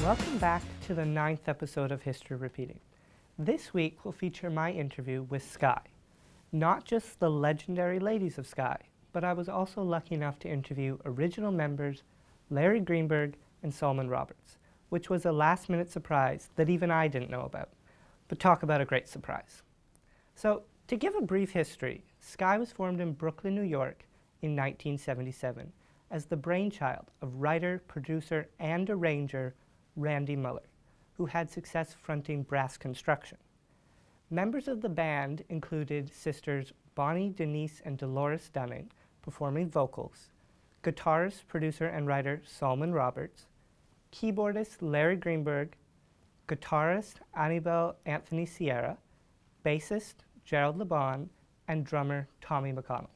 Welcome back to the 9th episode of History Repeating. This week will feature my interview with SKYY. Not just the legendary ladies of SKYY, but I was also lucky enough to interview original members Larry Greenberg and Salsoul Roberts, which was a last-minute surprise that even I didn't know about. But talk about a great surprise. So, to give a brief history, SKYY was formed in Brooklyn, New York in 1977 as the brainchild of writer, producer, and arranger Randy Muller, who had success fronting Brass Construction. Members of the band included sisters Bonnie, Denise, and Dolores Dunning, performing vocals, guitarist, producer, and writer Salsoul Roberts, keyboardist Larry Greenberg, guitarist Anibal Anthony Sierra, bassist Gerald LeBon, and drummer Tommy McConnell.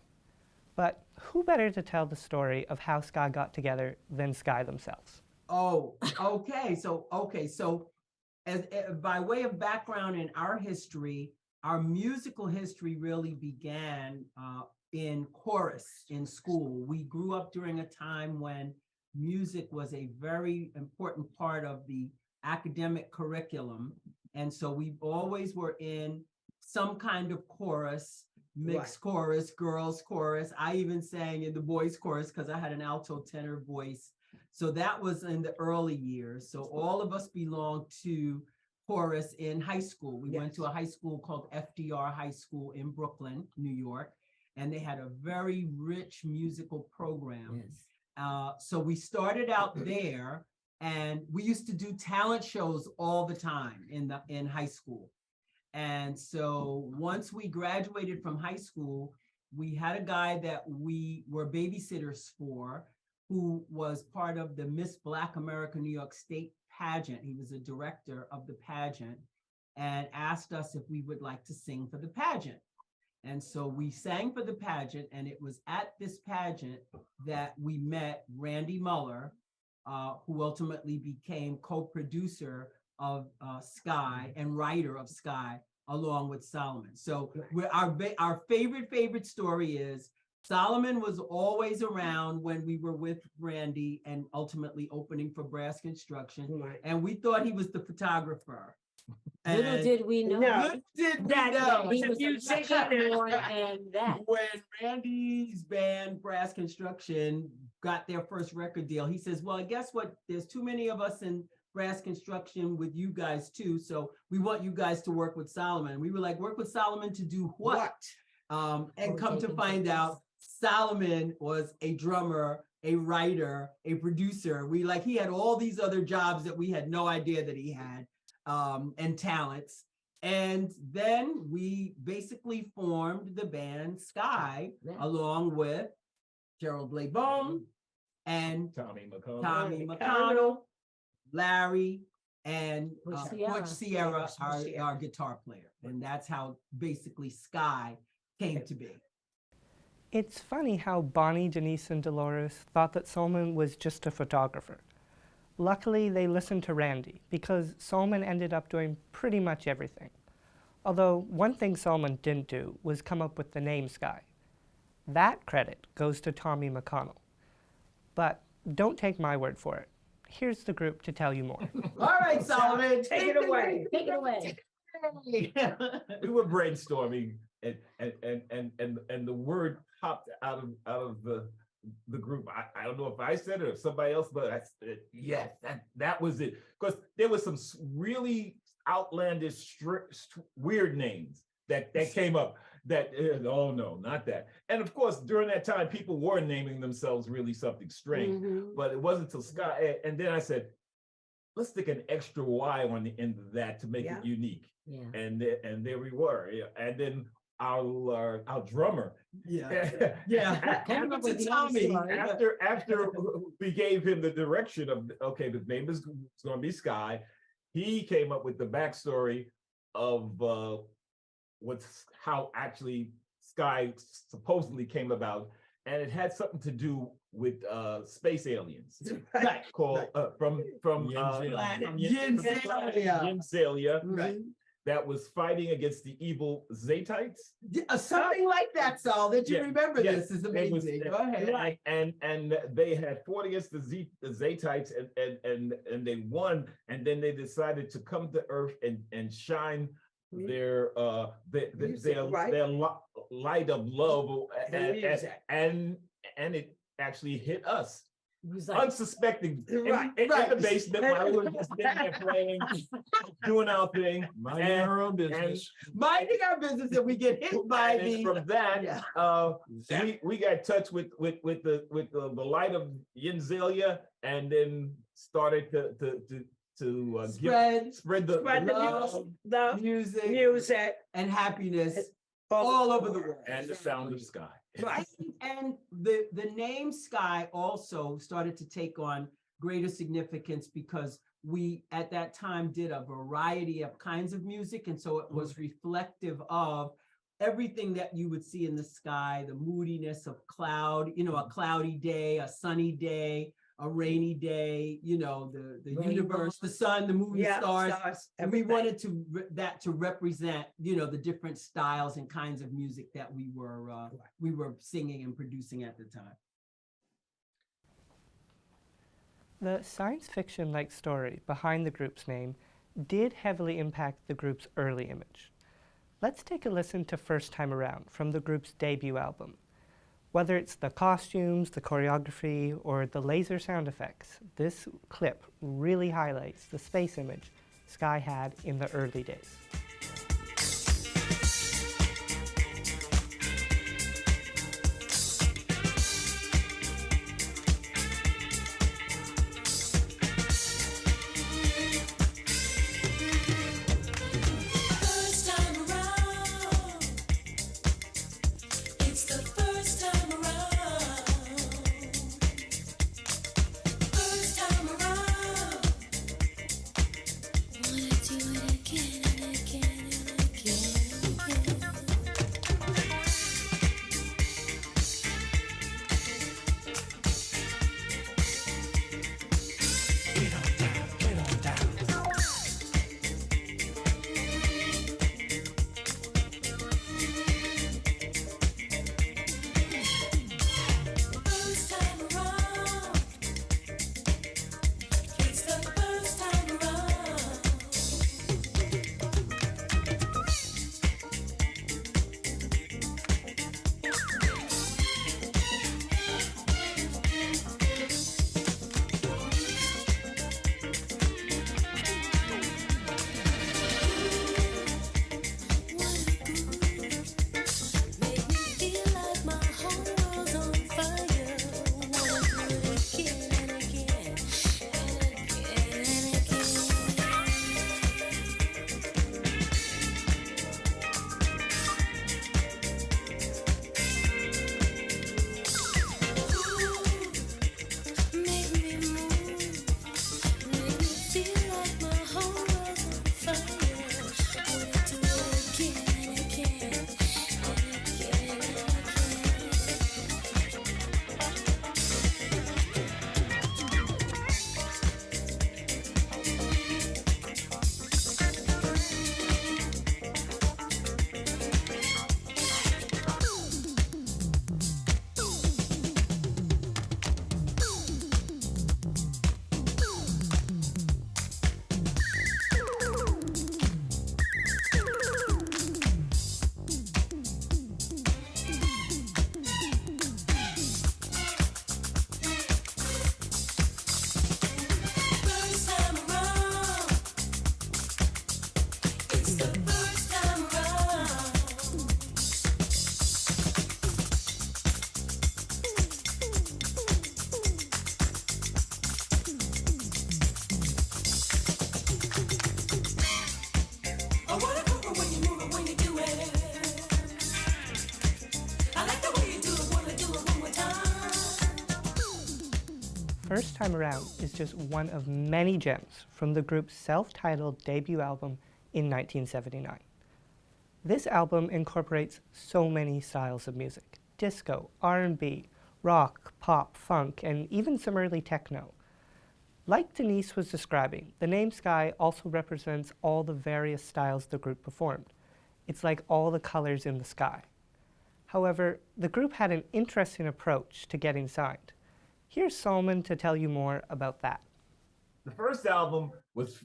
But who better to tell the story of how SKYY got together than SKYY themselves? Oh, okay. So as by way of background in our history, our musical history really began in chorus in school. We grew up during a time when music was a very important part of the academic curriculum. And so we always were in some kind of chorus, mixed chorus, girls chorus. I even sang in the boys chorus because I had an alto tenor voice. So that was in the early years. So all of us belonged to chorus in high school. We went to a high school called FDR High School in Brooklyn, New York, and they had a very rich musical program. So we started out there, and we used to do talent shows all the time in high school. And so once we graduated from high school, we had a guy that we were babysitters for, who was part of the Miss Black America New York State pageant. He was a director of the pageant and asked us if we would like to sing for the pageant. And so we sang for the pageant, and it was at this pageant that we met Randy Muller, who ultimately became co-producer of SKYY and writer of SKYY, along with Solomon. So our favorite story is Solomon was always around when we were with Randy and ultimately opening for Brass Construction. Right. And we thought he was the photographer. Little did we know. Little did we know. He was a musician and that. When Randy's band, Brass Construction, got their first record deal, he says, well, guess what? There's too many of us in Brass Construction with you guys too. So we want you guys to work with Solomon. We were like, work with Solomon to do what? And come to find out, Solomon was a drummer, a writer, a producer. He had all these other jobs that we had no idea that he had, and talents. And then we basically formed the band SKYY along with Gerald LeBon and Tommy McConnell, Larry, and Butch Sierra, our guitar player. And that's how basically SKYY came to be. It's funny how Bonnie, Denise, and Dolores thought that Salsoul was just a photographer. Luckily, they listened to Randy, because Salsoul ended up doing pretty much everything. Although one thing Salsoul didn't do was come up with the name SKYY. That credit goes to Tommy McConnell. But don't take my word for it. Here's the group to tell you more. All right, Solomon, Take it away. Take it away. We were brainstorming, and the word popped out of the group. I don't know if I said it or somebody else, but I said, yes, that was it. Because there was some really outlandish, weird names that came up. That oh no, not that. And of course, during that time, people were naming themselves really something strange. But it wasn't until SKYY, and then I said, let's stick an extra Y on the end of that to make it unique. Yeah. And there we were. Yeah. And then our drummer. After Tommy, after we gave him the direction of, okay, the name is going to be SKYY, he came up with the backstory of how actually SKYY supposedly came about, and it had something to do with space aliens, called from Yinzalia. Right. that was fighting against the evil Zaytites. Something like that, Sal, that you Yeah, remember yeah, this is It was- amazing. Go ahead. and they had fought against the Zaytites and they won, and then they decided to come to Earth and shine their light of love, and it actually hit us. It was like, Unsuspecting, Right, in right. the basement, while we were just sitting there playing, doing our thing, Minding our own business. Minding our business, and we get hit by and the. from that, Yeah. we got touched with the light of Yenzelia, and then started to spread the Spread the love, music, music, and happiness all over the world. and the sound of sky. Right. And the name Sky also started to take on greater significance because we at that time did a variety of kinds of music, and so it was reflective of everything that you would see in the sky, the moodiness of cloud, a cloudy day, a sunny day, a rainy day, the universe, the sun, the moon, the stars. And we wanted that to represent, the different styles and kinds of music that we were singing and producing at the time. The science fiction-like story behind the group's name did heavily impact the group's early image. Let's take a listen to First Time Around from the group's debut album. Whether it's the costumes, the choreography, or the laser sound effects, this clip really highlights the space image Sky had in the early days. First Time Around is just one of many gems from the group's self-titled debut album in 1979. This album incorporates so many styles of music: disco, R&B, rock, pop, funk, and even some early techno. Like Denise was describing, the name Sky also represents all the various styles the group performed. It's like all the colors in the sky. However, the group had an interesting approach to getting signed. Here's Solomon to tell you more about that. The first album was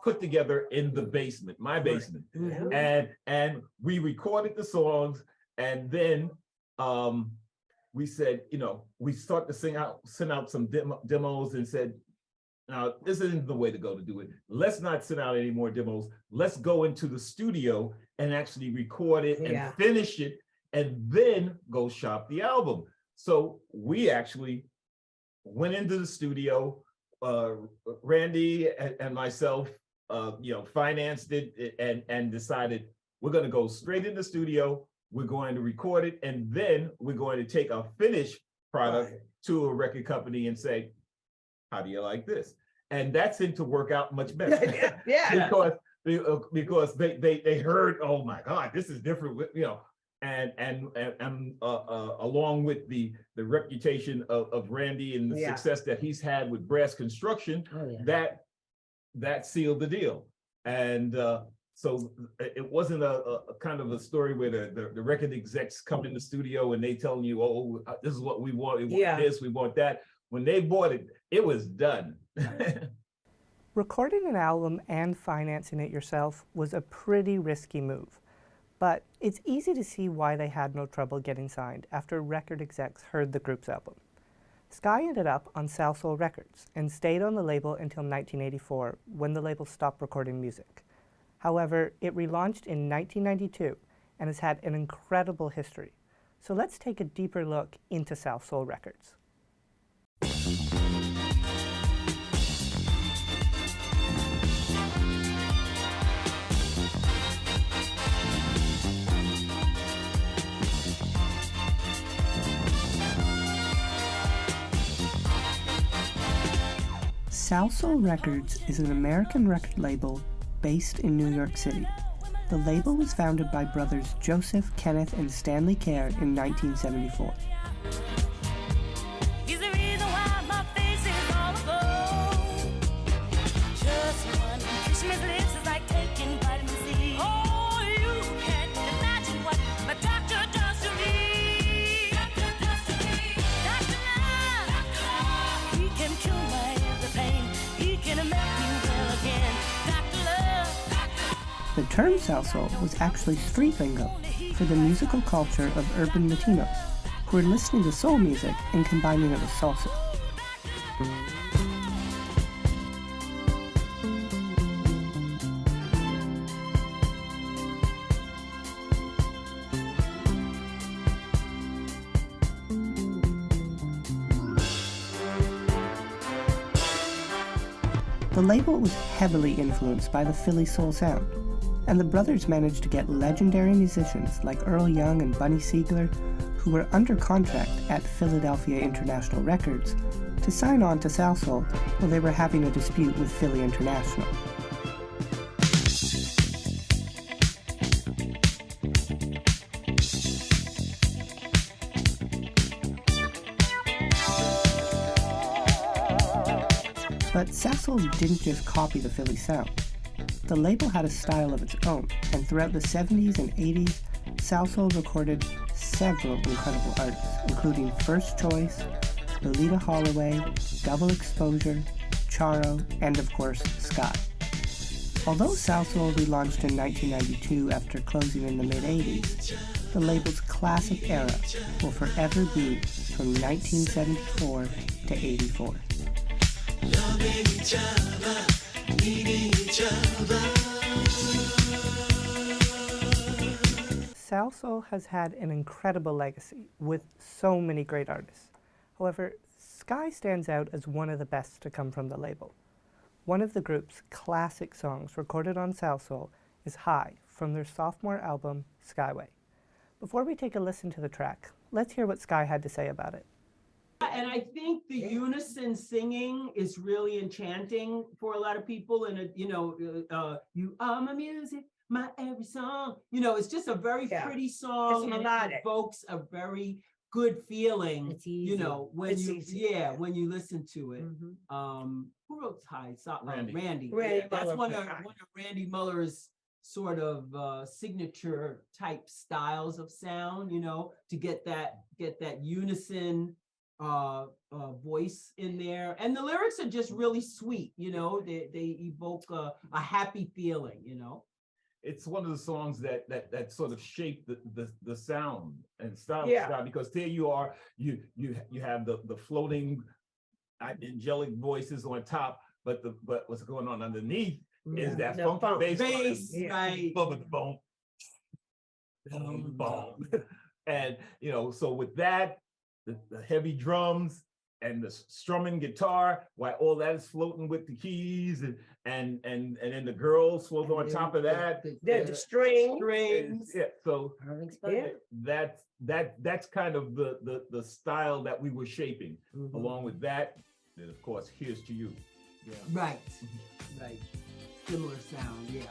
put together in the basement, my basement, and we recorded the songs, and then we said, we start to send out some demos, and said, now this isn't the way to go to do it. Let's not send out any more demos. Let's go into the studio and actually record it and finish it, and then go shop the album. So we actually went into the studio. Randy and myself, financed it and decided we're going to go straight in the studio. We're going to record it, and then we're going to take a finished product to a record company and say, how do you like this? And that seemed to work out much better. Because they heard, oh my God, this is different, and along with the reputation of Randy and the success that he's had with brass construction, that sealed the deal. And so it wasn't a kind of a story where the record execs come in the studio and they telling you, oh, this is what we want, we want this, we want that. When they bought it, it was done. Recording an album and financing it yourself was a pretty risky move. But it's easy to see why they had no trouble getting signed after record execs heard the group's album. Sky ended up on Salsoul Records and stayed on the label until 1984, when the label stopped recording music. However, it relaunched in 1992 and has had an incredible history. So let's take a deeper look into Salsoul Records. Salsoul Records is an American record label based in New York City. The label was founded by brothers Joseph, Kenneth, and Stanley Kerr in 1974. The term Salsoul was actually street lingo for the musical culture of urban Latinos who were listening to soul music and combining it with salsa. The label was heavily influenced by the Philly soul sound, and the brothers managed to get legendary musicians like Earl Young and Bunny Siegler, who were under contract at Philadelphia International Records, to sign on to Salsoul while they were having a dispute with Philly International. But Salsoul didn't just copy the Philly sound. The label had a style of its own, and throughout the 70s and 80s, Salsoul recorded several incredible artists, including First Choice, Lolita Holloway, Double Exposure, Charo, and of course, Sky. Although Salsoul relaunched in 1992 after closing in the mid-80s, the label's classic era will forever be from 1974 to 84. Loving each other, needing each other. Salsoul has had an incredible legacy with so many great artists. However, Sky stands out as one of the best to come from the label. One of the group's classic songs recorded on Salsoul is High from their sophomore album, SKYY. Before we take a listen to the track, let's hear what Sky had to say about it. And I think the unison singing is really enchanting for a lot of people. And, you are my music, my every song. It's just a very pretty song. It's melodic. It evokes a very good feeling, It's you easy. know, when It's you, easy, yeah, yeah. when you listen to it. Mhm. Who wrote High? Randy. Randy. Randy Yeah, that's Muller one put of High. Randy Muller's sort of signature type styles of sound, you know, to get that unison voice in there. And the lyrics are just really sweet, you know, they evoke a happy feeling, you know. It's one of the songs that sort of shaped the sound and style, Yeah. style, because there you are, you have the floating angelic voices on top, but what's going on underneath is that The funky funk. bass line. Bass, Yeah. right. Boom, boom, boom, boom. And you know, so with that, the heavy drums and the strumming guitar, while all that is floating with the keys, and then the girls was on top of that. The string. Strings. Yeah, so Irving Yeah. Spike. that's kind of the style that we were shaping. Along with that, then of course, Here's to You. Yeah. Right, right. Similar sound, yeah.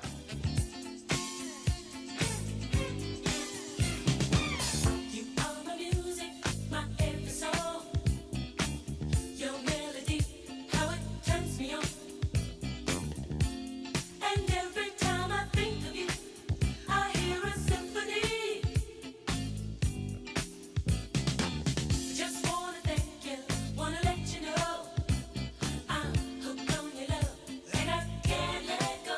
You are my music, my every song. Your melody, how it turns me on. And every time I think of you, I hear a symphony. Just wanna thank you, wanna let you know I'm hooked on your love, and I can't let go.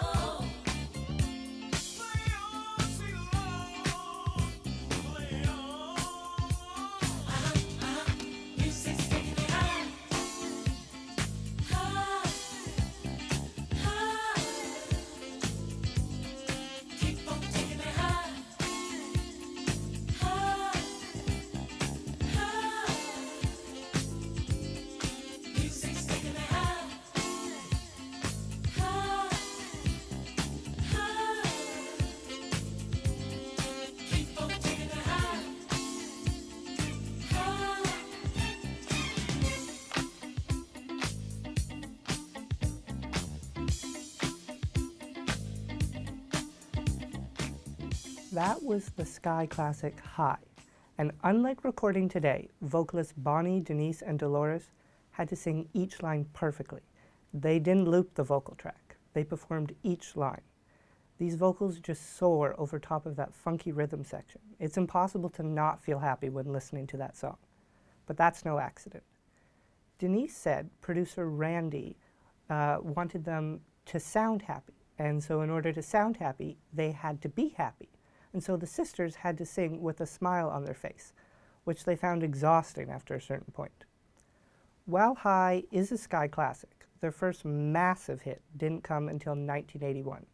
Play on, sing along, play on. Music's taking me high, high, high. Keep on taking me high, high, high. Music's taking me high, high, high. Keep on taking me high, high. That was the Sky classic High. And unlike recording today, vocalists Bonnie, Denise, and Dolores had to sing each line perfectly. They didn't loop the vocal track. They performed each line. These vocals just soar over top of that funky rhythm section. It's impossible to not feel happy when listening to that song. But that's no accident. Denise said producer Randy wanted them to sound happy. And so in order to sound happy, they had to be happy. And so the sisters had to sing with a smile on their face, which they found exhausting after a certain point. While High is a Sky classic, their first massive hit didn't come until 1981,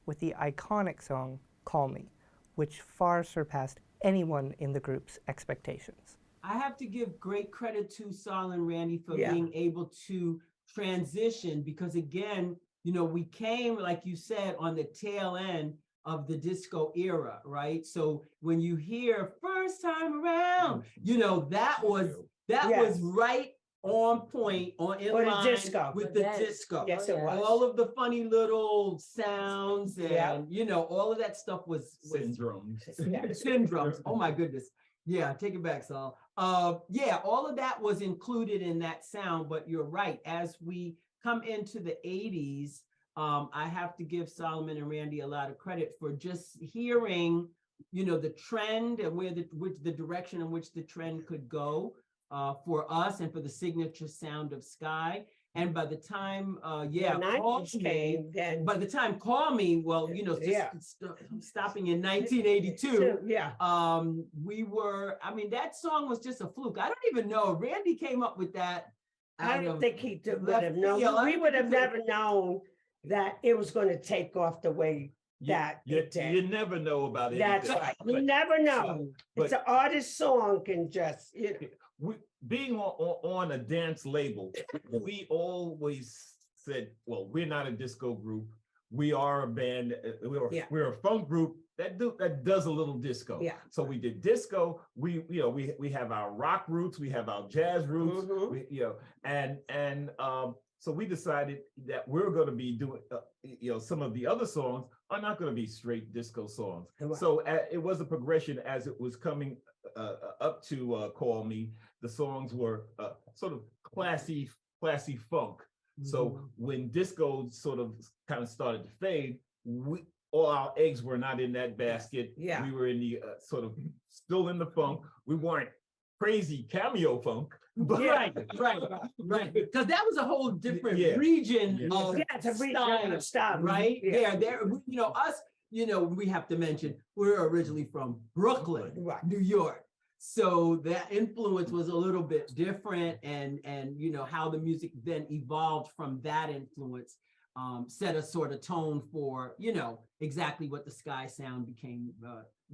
with the iconic song Call Me, which far surpassed anyone in the group's expectations. I have to give great credit to Saul and Randy for Yeah. being able to transition, because again, you know, we came, like you said, on the tail end of the disco era, right? So when you hear first time around, you know, that was Yes. right on point, in For the line disco. with For the that. disco. Yes, it was. All of the funny little sounds and, Yeah. you know, all of that stuff was Syndromes. Yeah. syndromes. Oh my goodness. Yeah, take it back, Saul. Yeah, all of that was included in that sound, but you're right. As we come into the 80s, I have to give Solomon and Randy a lot of credit for just hearing, you know, the trend and where the direction in which the trend could go for us and for the signature sound of Sky. And by the time, The Call 90s Me, came, then. by the time Call Me, well, you know, just Yeah. stopping in 1982, Yeah. we were, I mean, that song was just a fluke. I don't even know. Randy came up with that. I out don't of think he would left have known. field. I We don't would think have he never known that it was going to take off the way that it did. You never know about it. That's right. You never know. It's an artist song can just, you know. Being on a dance label, we always said, well, we're not a disco group. We are a band. Yeah. We're a funk group that does a little disco. Yeah. So we did disco. We have our rock roots. We have our jazz roots. Mhm. So we decided that we're going to be doing, some of the other songs are not going to be straight disco songs. Right. So it was a progression as it was coming up to Call Me, the songs were sort of classy funk. So when disco sort of kind of started to fade, all our eggs were not in that basket. Yeah. We were in the sort of still in the funk. We weren't crazy cameo funk, but Right. Because that was a whole different Yeah. region Yeah. of Yeah, it's a regional style, right? yeah. There, us, we have to mention, we're originally from Brooklyn, Right. New York. So that influence was a little bit different, and how the music then evolved from that influence set a sort of tone for exactly what the Sky sound became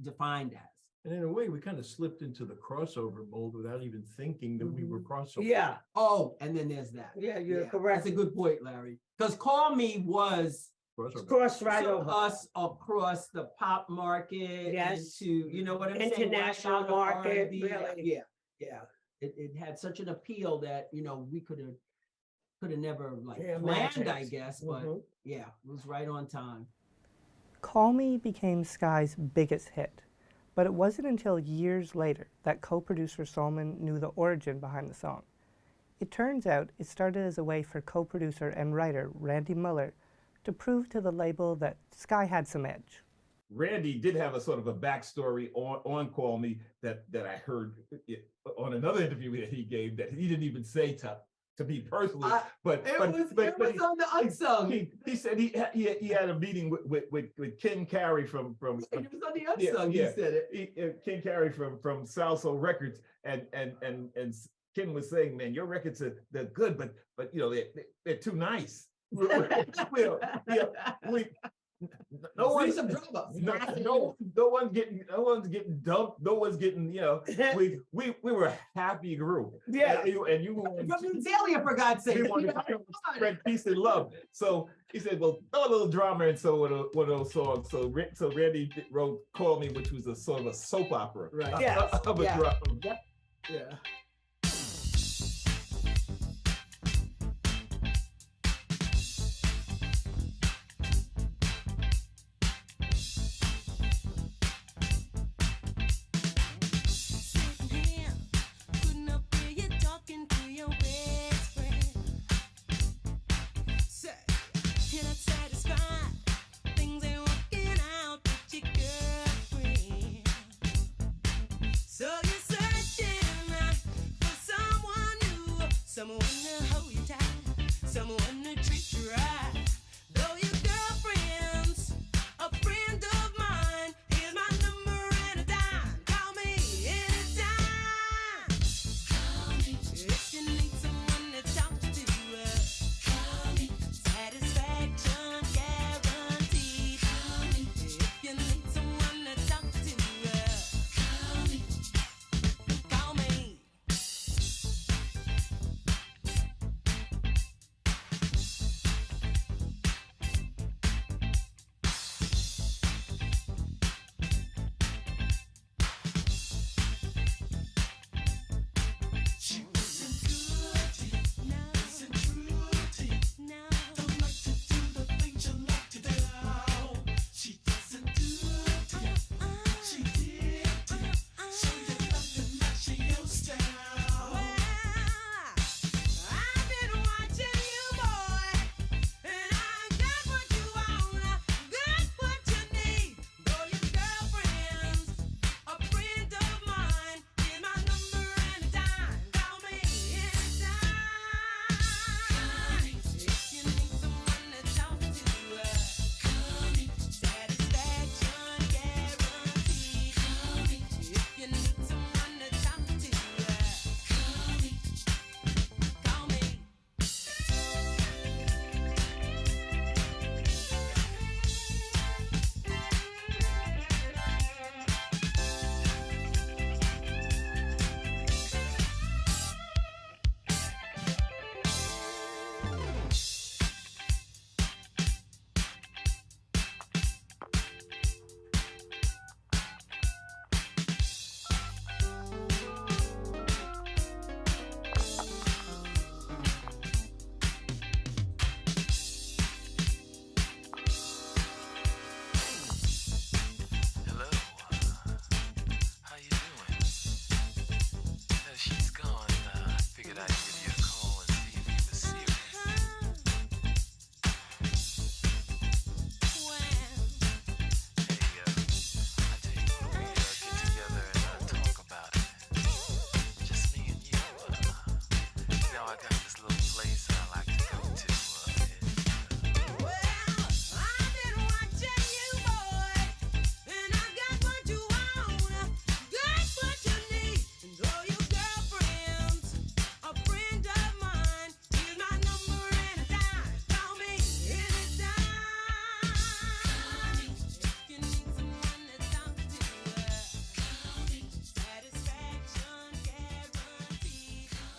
defined as. And in a way, we kind of slipped into the crossover mold without even thinking that we were crossover. Yeah, Oh, and then there's that. yeah, you're Yeah, correct. That's a good point, Larry. Because Call Me was Crossover. Cross right took over. us across the pop market Yes. into, you know what I'm saying? right International out of market, R&B. really. Yeah. It had such an appeal that, we could have never like Yeah, planned, imagined. I guess, but Mhm. yeah, it was right on time. Call Me became Sky's biggest hit, but it wasn't until years later that co-producer Solomon knew the origin behind the song. It turns out it started as a way for co-producer and writer Randy Muller to prove to the label that Sky had some edge. Randy did have a sort of a backstory on Call Me that I heard on another interview that he gave that he didn't even say to me personally, but It was on the unsung. he said he had a meeting with Ken Carey from It was on the Yeah, unsung. yeah. He said it. Ken Carey from Salsoul Records, and Ken was saying, man, your records they're good, but they're too nice. No See one's some drama. no one's getting dumped. No one's getting we were a happy group. Yeah. and you were From Zelia, for God's sake. we wanted to spread peace and love. So he said, well, throw a little drama in one of those songs. So Randy wrote Call Me, which was a sort of a soap opera. Right. Yes. Of a Yeah. drama. Yeah. Sitting here, couldn't up hear you talking to your best friend. Say, you're not satisfied, things ain't working out with your girlfriend. So you're searching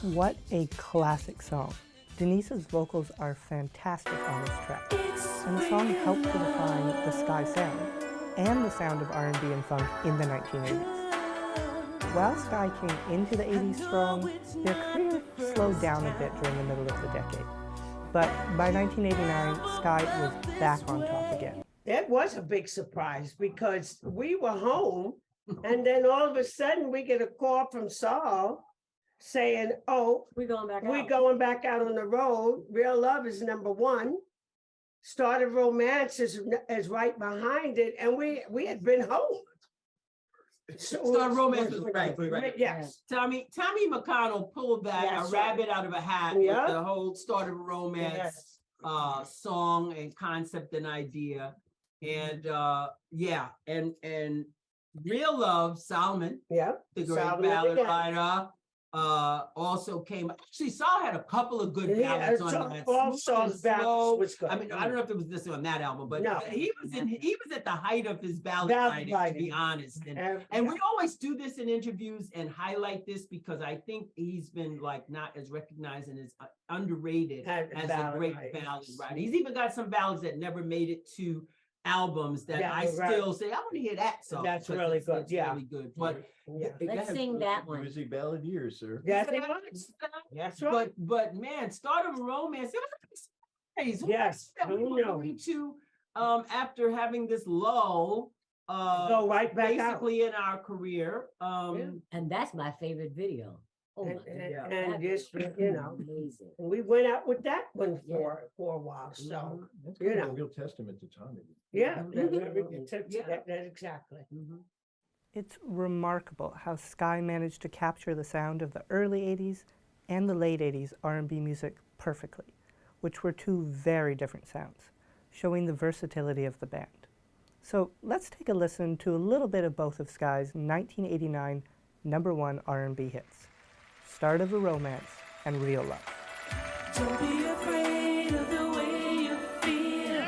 What a classic song. Denise's vocals are fantastic on this track, and the song helped to define the Sky sound and the sound of R&B and funk in the 1980s. While Sky came into the 80s strong, their career slowed down a bit during the middle of the decade. But by 1989, Sky was back on top again. That was a big surprise because we were home and then all of a sudden we get a call from Saul saying, oh, We're going back we're out. going back out on the road. Real Love is #1. Start of Romance is right behind it. And we had been home. So Start of Romance was right. Yes. Tommy McConnell pulled that That's a rabbit out of a hat Yeah. with the whole Start of a Romance Yes. song and concept and idea. And and Real Love, Solomon, Yeah. the great Solomon ballad again. writer, also came. Actually, Saul had a couple of good Yeah, ballads on so that. all Smooth Saul's and ballads Slow. was good. I mean, I don't know if it was this on that album, but No. he was at the height of his ballad Ballad writing, to writing. be honest. And And we always do this in interviews and highlight this because I think he's been like not as recognized and as underrated Had as a ballad great writers. ballad writer. He's even got some ballads that never made it to albums that Yeah, I you're right. still say, I want to hear that song. That's because really it's- good, it's yeah. really good. But yeah. Let's sing that one. Music ballad years, sir. Yes, it was. That's right. But man, Start of a Romance, it was a big surprise. Who Yes, that we who were knew? going to after having this lull Go right back out. basically in our career. And that's my favorite video. Oh my And, God. and, Yeah. and just, you know, Amazing. we went out with that one for a while. So, That's You kind of know. a real testament to Tommy. yeah, Yeah. that exactly. It's remarkable how Sky managed to capture the sound of the early 80s and the late 80s R&B music perfectly, which were two very different sounds, showing the versatility of the band. So let's take a listen to a little bit of both of Sky's 1989 #1 R&B hits, Start of a Romance and Real Love. Don't be afraid of the way you feel.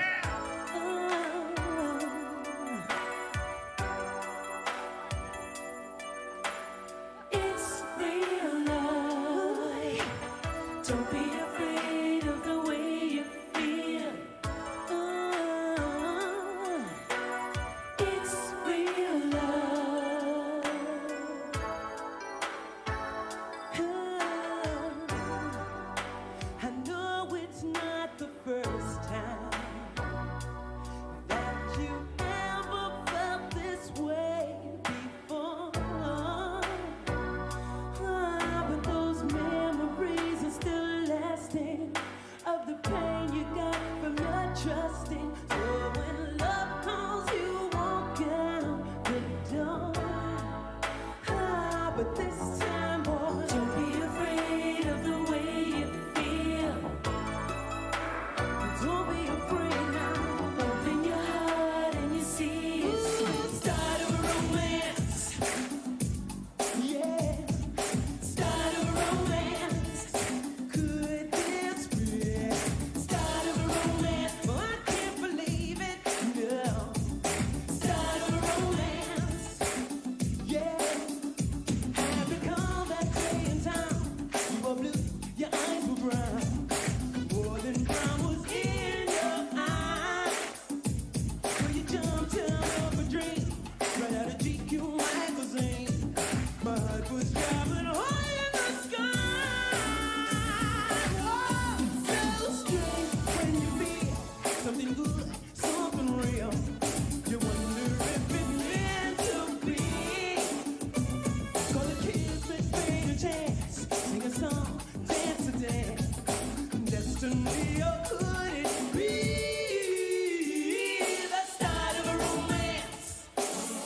It's real love. Don't be afraid of the way you feel. It's real love. I know it's not the first time that you ever felt this way before. But those memories are still lasting of the pain you got from not trusting. So when love calls, you walk out the door. But this time, boy, don't be afraid of the way you feel. Don't be afraid now. Open your heart and you see it's start of a romance. Yeah, start of a romance. Could this be start of a romance? Well, I can't believe it. No, start of a romance. Yeah. I recall that day in town. You were blue, your eyes were brown. More than brown was in your eyes. So you jumped out of a dream, right out of GQ magazine. My heart was driving high in the sky. Oh, so strange when you feel something good, something real. You wonder if it's meant to be. Call a kiss, let's take a chance. Sing a song, dance a dance. Destiny, or could it be the start of a romance?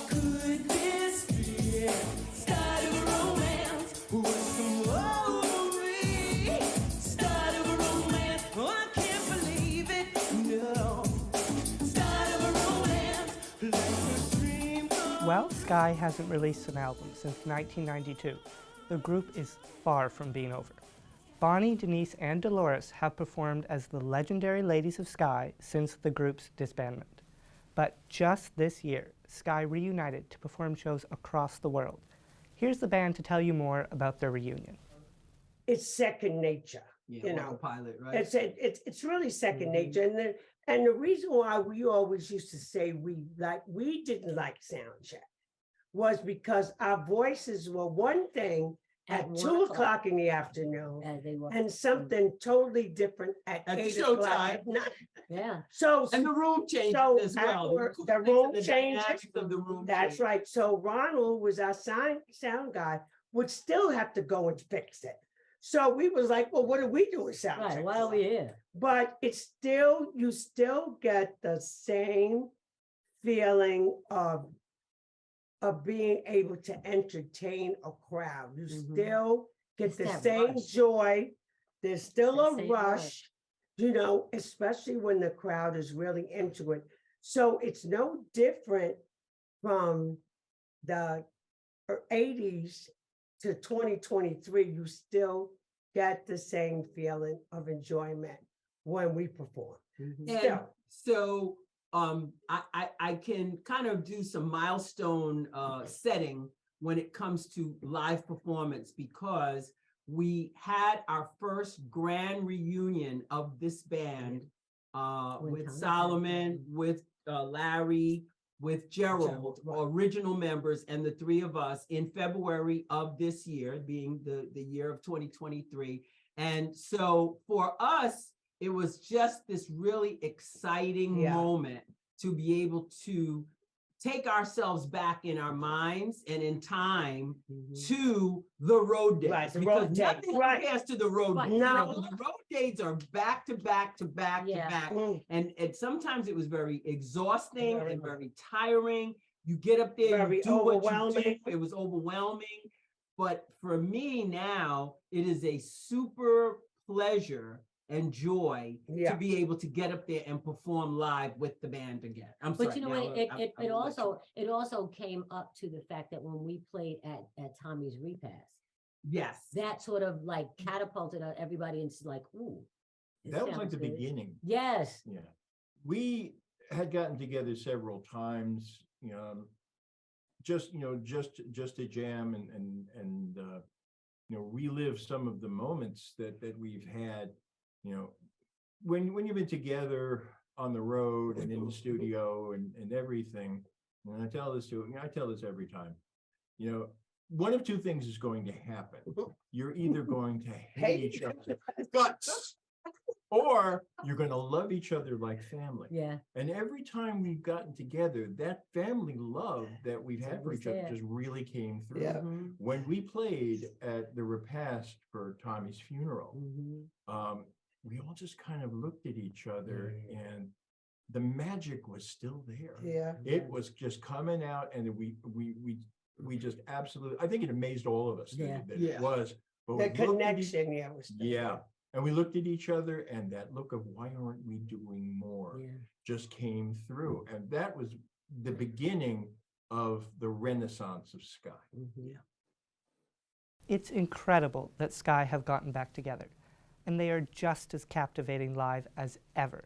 Could this be start of a romance? What's come over me? Start of a romance. Oh, I can't believe it. No. Start of a romance. Like a dream come While Sky hasn't released an album since 1992, the group is far from being over. Bonnie, Denise, and Dolores have performed as the legendary Ladies of Sky since the group's disbandment. But just this year, Sky reunited to perform shows across the world. Here's the band to tell you more about their reunion. it's second nature. Yeah, you know, autopilot, right? It's really second Mhm. nature. And the reason why we always used to say we didn't like sound check was because our voices were one thing at 1 2 o'clock in the afternoon As they were. and something totally different at At 8 o'clock showtime. at night. Yeah. So And the room changed So as well. our- cool the things room and the changes. dynamics of the room that's changed. right. So Ronald was our sound guy, would still have to go and fix it. So we was like, well, what are we doing sound Right, check why are for? we here? But it's still, you still get the same feeling of being able to entertain a crowd. You Mhm. still get It's the that same rush. joy. There's still that a same rush, rush. especially when the crowd is really into it. So it's no different from the 80s to 2023. You still get the same feeling of enjoyment when we perform. Mhm. And Still. so I can kind of do some milestone setting when it comes to live performance, because we had our first grand reunion of this band When with Tommy Solomon, passed. with Larry, with Gerald, Gerald, right. original members, and the three of us in February of this year, being the year of 2023. And so for us, it was just this really exciting Yeah. moment to be able to take ourselves back in our minds and in time Mhm. to the road days. Right, the because road days, nothing right. compares to the road Right, days. You know, no. the road days are back to back to back Yeah. to back. Mm, And sometimes it was very exhausting Very. and very tiring. You get up there, Very you do what you do. overwhelming. It was overwhelming. But for me now, it is a super pleasure and joy Yeah. to be able to get up there and perform live with the band again. I'm sorry. But you know now what, I'm- it I'm gonna let you- also came up to the fact that when we played at Tommy's Repass, Yes. that sort of like catapulted everybody into like, ooh. this That was like sounds the good. beginning. Yes. Yeah. We had gotten together several times, just to jam and relive some of the moments that we've had, when you've been together on the road and in the studio and everything. And I tell this every time, one of two things is going to happen. You're either going to hate each other guts, or you're going to love each other like family. Yeah. And every time we've gotten together, that family love that we've had for always each other there. just really came through. Yeah. Mhm. When we played at the repast for Tommy's funeral, Mhm. we all just kind of looked at each other, Yeah. and the magic was still there. Yeah. It was just coming out, and we just absolutely, I think it amazed all of us Yeah. that Yeah. it was. But The we looked at connection, yeah, was. still yeah. there. And we looked at each other, and that look of why aren't we doing more Yeah. just came through. And that was the beginning of the renaissance of Sky. Mhm. It's incredible that Sky have gotten back together, and they are just as captivating live as ever.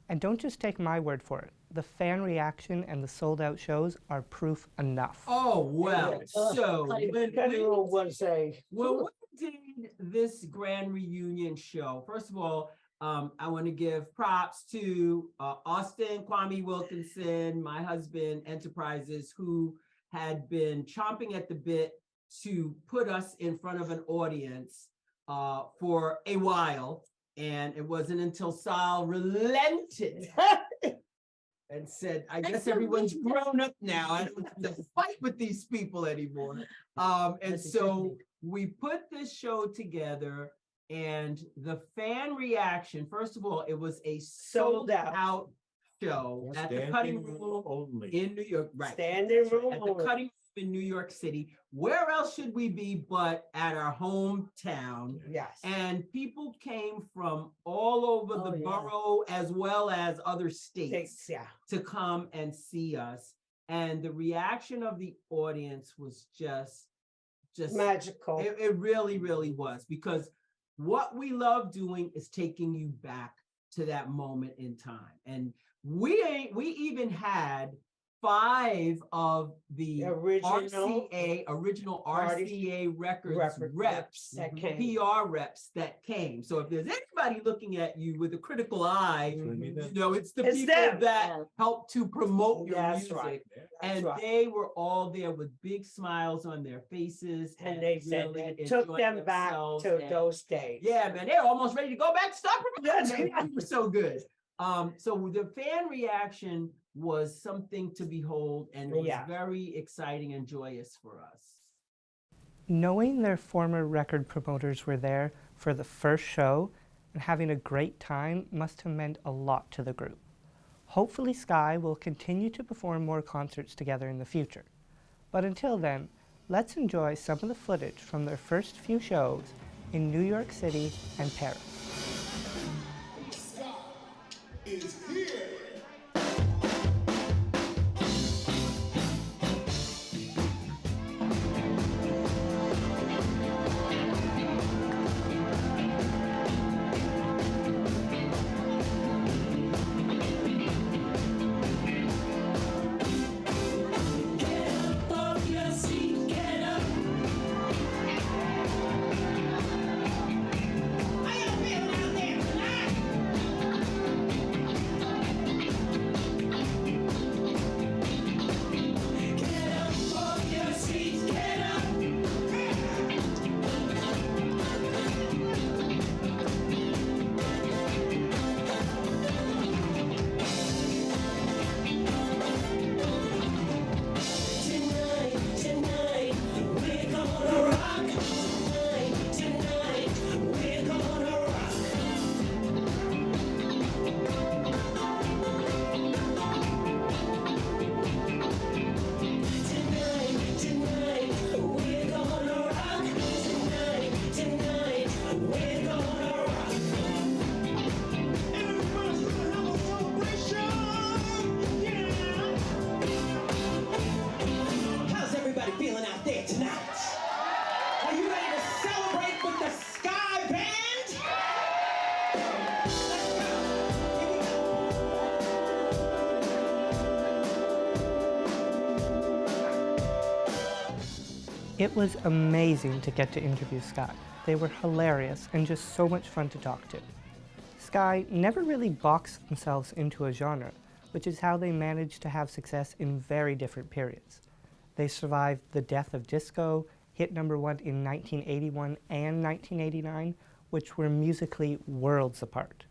And don't just take my word for it. The fan reaction and the sold-out shows are proof enough. Oh, well, so Cutting- when Cutting we room was a. When we did this grand reunion show, first of all, I want to give props to Austin Kwame Wilkinson, my husband, Enterprises, who had been chomping at the bit to put us in front of an audience for a while. And it wasn't until Sal relented and said, I guess so everyone's mean. grown up now. I don't have to fight with these people anymore. And That's so interesting. we put this show together, and the fan reaction, first of all, it was a sold Sold out. out show at the Cutting Standing Room only. in New York, right? Standing That's right, room at the only. Cutting Room in New York City. Where else should we be but at our hometown? Yes. And people came from all over Oh, the yeah. borough as well as other States, yeah. to come and see us. And the reaction of the audience was just Magical. it really, really was, because what we love doing is taking you back to that moment in time. And we even had 5 of the Original original artist RCA Records reps reps, that came. PR reps that came. So if there's anybody looking at you with a critical eye, Mhm. you know, it's the It's people them. that Yeah. help to promote your That's music. right. That's And right. they were all there with big smiles on their faces. And they said really that took enjoyed them back themselves. to And- those days. Yeah, man, they're almost ready to go back to start That's promoting. right. They were so good. So the fan reaction was something to behold, and it was Yeah. very exciting and joyous for us. Knowing their former record promoters were there for the first show and having a great time must have meant a lot to the group. Hopefully Sky will continue to perform more concerts together in the future. But until then, let's enjoy some of the footage from their first few shows in New York City and Paris. How's everybody feeling out there tonight? Are you ready to celebrate with the Sky Band? Let's go. Here we go. It was amazing to get to interview Sky. They were hilarious and just so much fun to talk to. Sky never really boxed themselves into a genre, which is how they managed to have success in very different periods. They survived the death of disco, hit #1 in 1981 and 1989, which were musically worlds apart.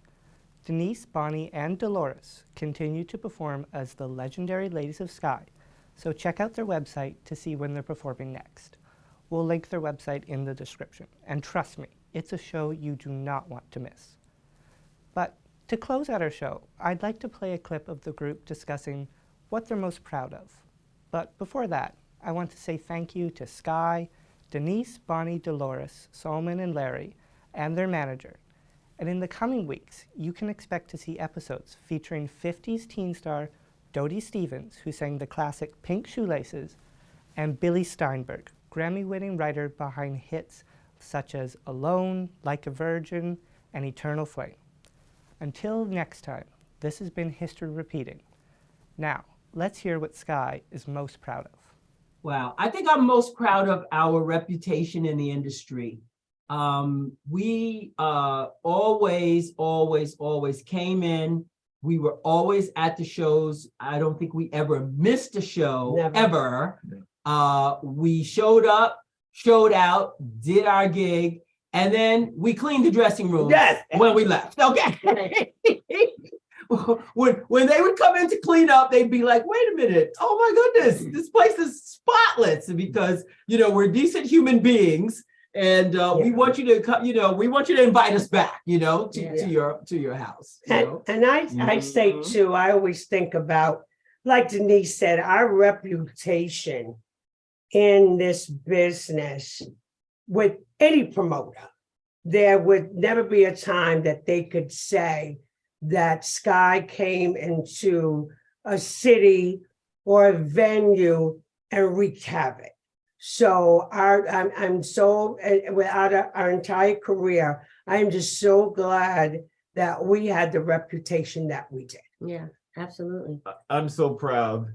Denise, Bonnie, and Dolores continue to perform as the legendary Ladies of Sky, so check out their website to see when they're performing next. We'll link their website in the description, and trust me, it's a show you do not want to miss. But to close out our show, I'd like to play a clip of the group discussing what they're most proud of. But before that, I want to say thank you to Sky, Denise, Bonnie, Dolores, Solomon, and Larry, and their manager. And in the coming weeks, you can expect to see episodes featuring 50s teen star Dodie Stevens, who sang the classic Pink Shoelaces, and Billy Steinberg, Grammy-winning writer behind hits such as Alone, Like a Virgin, and Eternal Flame. Until next time, this has been History Repeating. Now, let's hear what Sky is most proud of. Wow, I think I'm most proud of our reputation in the industry. We always came in. We were always at the shows. I don't think we ever missed a show, Never. ever. We showed up, showed out, did our gig, and then we cleaned the dressing room Yes. when we left. Okay. When they would come in to clean up, they'd be like, wait a minute, oh my goodness, this place is spotless, because we're decent human beings, and we want you to come, we want you to invite us back, to your house. And I say Mhm. too, I always think about, like Denise said, our reputation in this business with any promoter. There would never be a time that they could say that Sky came into a city or a venue and wreaked havoc. So I'm so, without our entire career, I'm just so glad that we had the reputation that we did. Yeah, absolutely. I'm so proud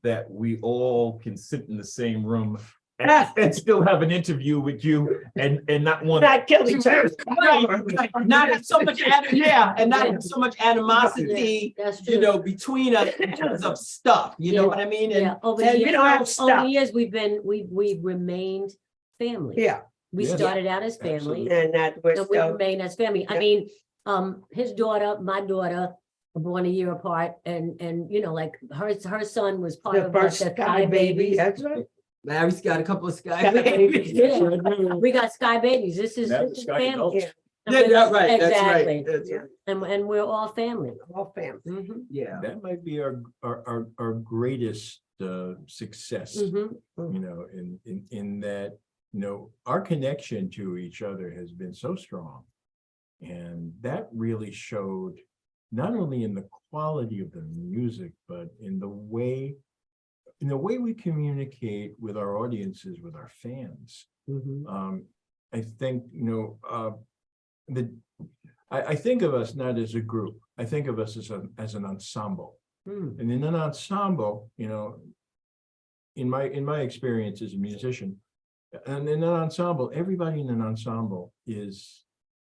that we all can sit in the same room and still have an interview with you and not want Not kill each other. Right. Not have so much, and not have so much animosity, That's true. you know, between us because of stuff, you know what I mean? Yeah, over and the we years, don't have over stuff. the years, we've remained family. Yeah, We Yes. started out as family, and that we're and we still, remain as family. I Yeah. mean, his daughter, my daughter, were born a year apart, and you know, like her son was part the of first the Sky Baby, that's right. Larry's got a couple of Sky Sky babies. Yeah, we got Sky babies. This is Now the this is Sky family. adults. Yeah, And Yeah, we're- that's right, that's exactly. right, that's Yeah. right, And we're all family. all family. Mhm, yeah. That might be our greatest success, mhm. you know, in that, you know, our connection to each other has been so strong. And that really showed not only in the quality of the music, but in the way we communicate with our audiences, with our fans. I think, you know, I think of us not as a group. I think of us as an ensemble. Mm. And in an ensemble, you know, in my experience as a musician, and in an ensemble, everybody in an ensemble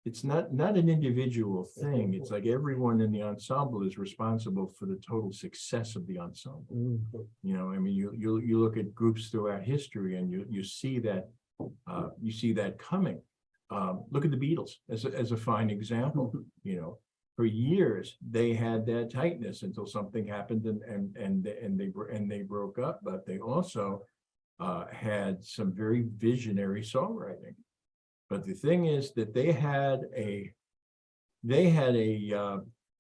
it's not an individual thing. It's like everyone in the ensemble is responsible for the total success of the ensemble. You know, I mean, you look at groups throughout history and you see that coming. Look at the Beatles as a fine example. You know, for years they had that tightness until something happened and they broke up. But they also had some very visionary songwriting. But the thing is that they had a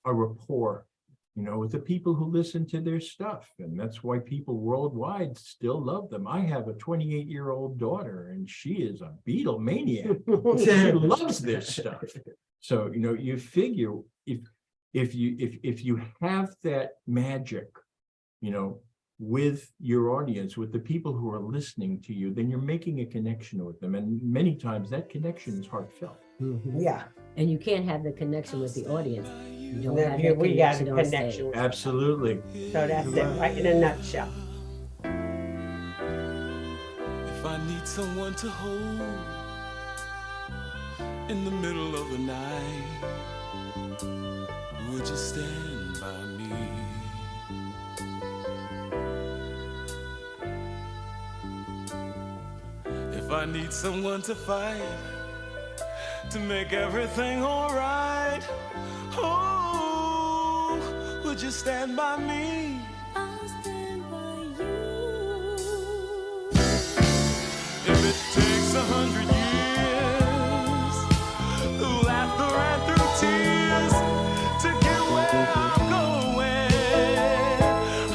rapport, you know, with the people who listen to their stuff. And that's why people worldwide still love them. I have a 28-year-old daughter and she is a Beatle maniac. She loves their stuff. So, you know, you figure if you have that magic, you know, with your audience, with the people who are listening to you, then you're making a connection with them. And many times that connection is heartfelt. Yeah, And you can't have the connection with the audience. You don't Now, have here that we got a connection on connection stage. with- Absolutely. so that's it, right in a nutshell. If I need someone to hold in the middle of the night, would you stand by me? If I need someone to fight to make everything all right, oh, would you stand by me? I'll stand by you. If it takes 100 years, laughter and through tears, to get where I'm going,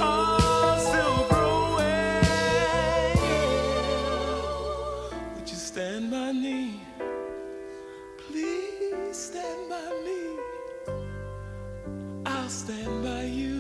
I'm still growing. Would you stand by me? Please stand by me. I'll stand by you.